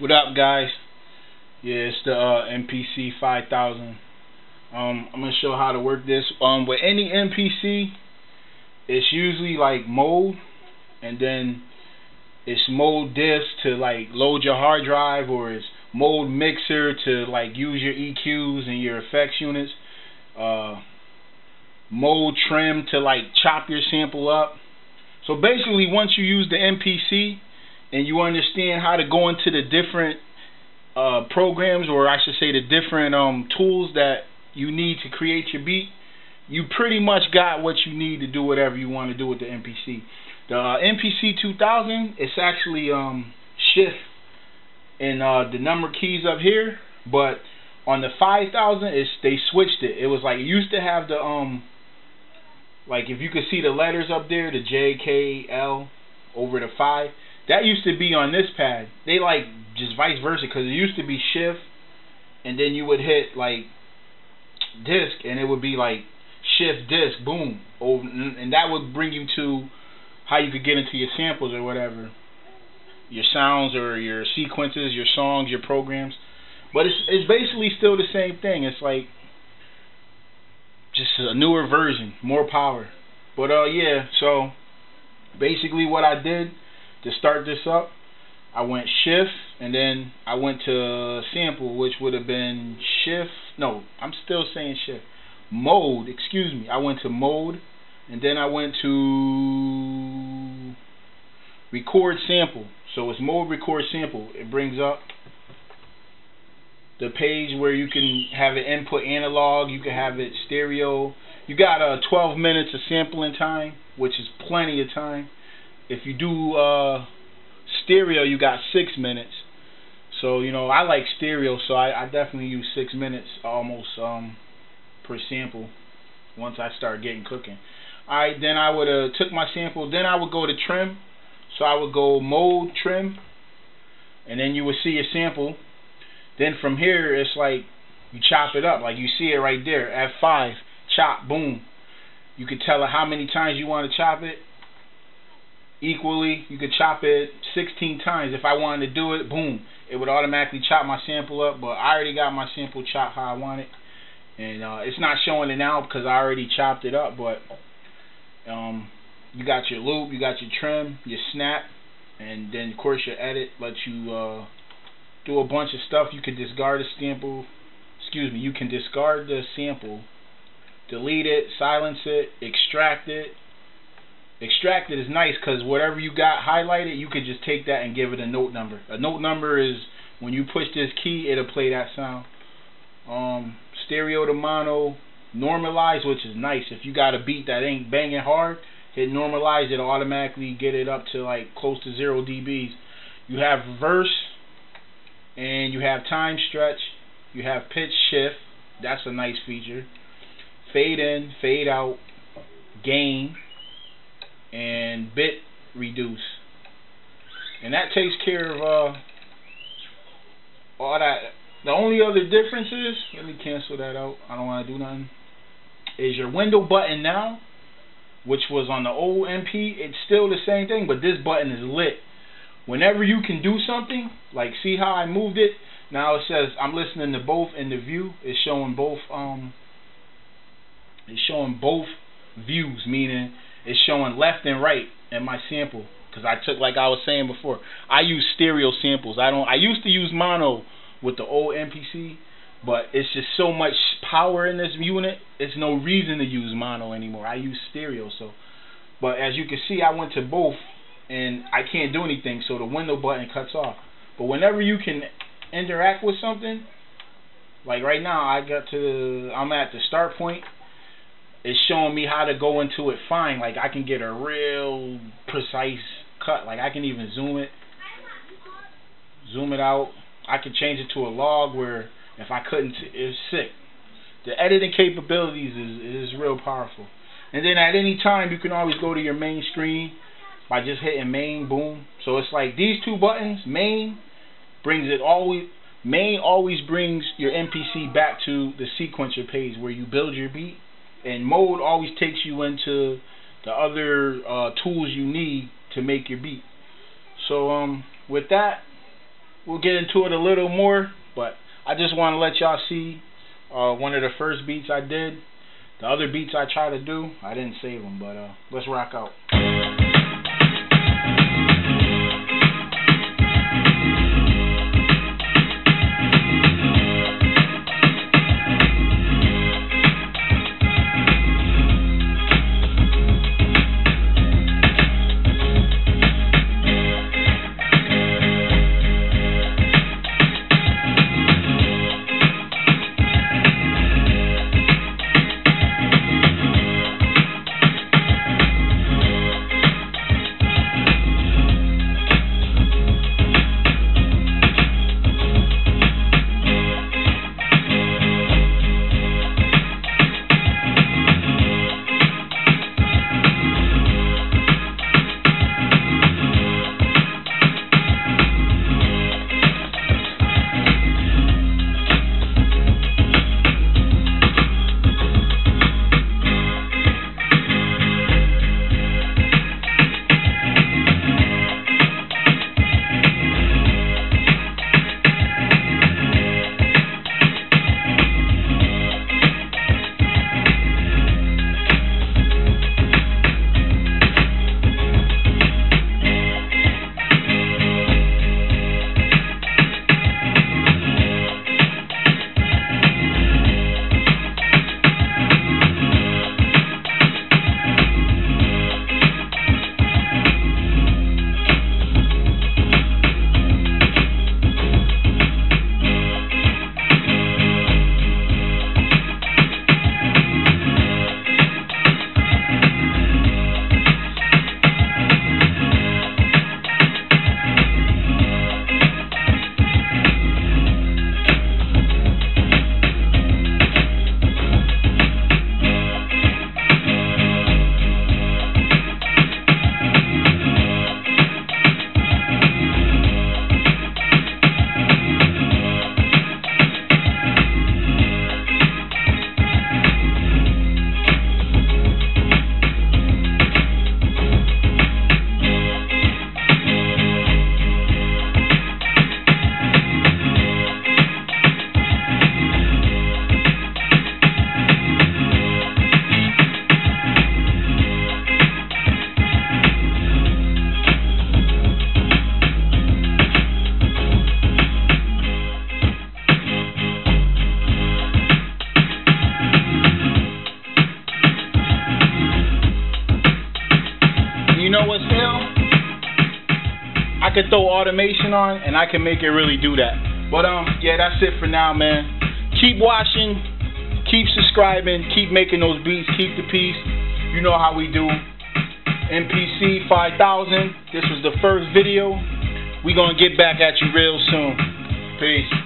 What up, guys? Yeah, it's the MPC 5000. I'm gonna show how to work this. With any MPC, it's usually like mode, and then it's mode disk to like load your hard drive, or it's mode mixer to like use your EQs and your effects units. Mode trim to like chop your sample up. So basically, once you use the MPC and you understand how to go into the different programs, or I should say the different tools that you need to create your beat, you pretty much got what you need to do whatever you want to do with the MPC. The MPC 2000, it's actually shift and the number keys up here, but on the 5000, they switched it. It was like, it used to have the like, if you could see the letters up there, the J, K, L over the 5, that used to be on this pad. They like just vice versa, because it used to be shift and then you would hit like disk and it would be like shift disk, boom, over, and that would bring you to how you could get into your samples or whatever, your sounds or your sequences, your songs, your programs. But it's basically still the same thing. It's like just a newer version, more power. But yeah, so basically what I did to start this up, I went shift and then I went to sample, which would have been shift, no, I'm still saying shift, mode, excuse me. I went to mode and then I went to record sample. So it's mode record sample. It brings up the page where you can have it input analog, you can have it stereo. You got 12 minutes of sampling time, which is plenty of time. If you do stereo, you got 6 minutes. So, you know, I like stereo, so I definitely use 6 minutes almost per sample once I start getting cooking. Alright, then I would took my sample, then I would go to trim. So I would go mode trim, and then you would see your sample. Then from here, it's like you chop it up, like you see it right there, F5, chop, boom. You could tell it how many times you want to chop it equally. You could chop it 16 times. If I wanted to do it, boom, it would automatically chop my sample up, but I already got my sample chopped how I want it. And it's not showing it now because I already chopped it up, but you got your loop, you got your trim, your snap, and then of course your edit lets you do a bunch of stuff. You can discard the sample, you can discard the sample, delete it, silence it, extract it. Extract it is nice because whatever you got highlighted, you could just take that and give it a note number. A note number is when you push this key, it'll play that sound. Stereo to mono, normalize, which is nice. If you got a beat that ain't banging hard, hit normalize, it'll automatically get it up to like close to 0 dBs. You have reverse, and you have time stretch, you have pitch shift, that's a nice feature, fade in, fade out, gain, and bit reduce. And that takes care of all that. The only other difference is, let me cancel that out, I don't want to do nothing, is your window button now, which was on the old MP, it's still the same thing, but this button is lit. Whenever you can do something, like see how I moved it, now it says I'm listening to both in the view. It's showing both views, meaning it's showing left and right in my sample. Because I took, like I was saying before, I use stereo samples. I used to use mono with the old MPC, but it's just so much power in this unit, it's no reason to use mono anymore. I use stereo. So, but as you can see, I went to both and I can't do anything, so the window button cuts off. But whenever you can interact with something, like right now I'm at the start point, it's showing me how to go into it fine. Like I can get a real precise cut. Like I can even zoom it out. I can change it to a log where if I couldn't, it's sick. The editing capabilities is real powerful. And then at any time you can always go to your main screen by just hitting main, boom. So it's like these two buttons, main always brings your MPC back to the sequencer page where you build your beat, and mode always takes you into the other tools you need to make your beat. So with that, we'll get into it a little more, but I just want to let y'all see one of the first beats I did. The other beats I try to do, I didn't save them, but let's rock out. You know what, Phil? I could throw automation on and I can make it really do that. But yeah, that's it for now, man. Keep watching, keep subscribing, keep making those beats, keep the peace. You know how we do. MPC 5000. This was the first video. We gonna get back at you real soon. Peace.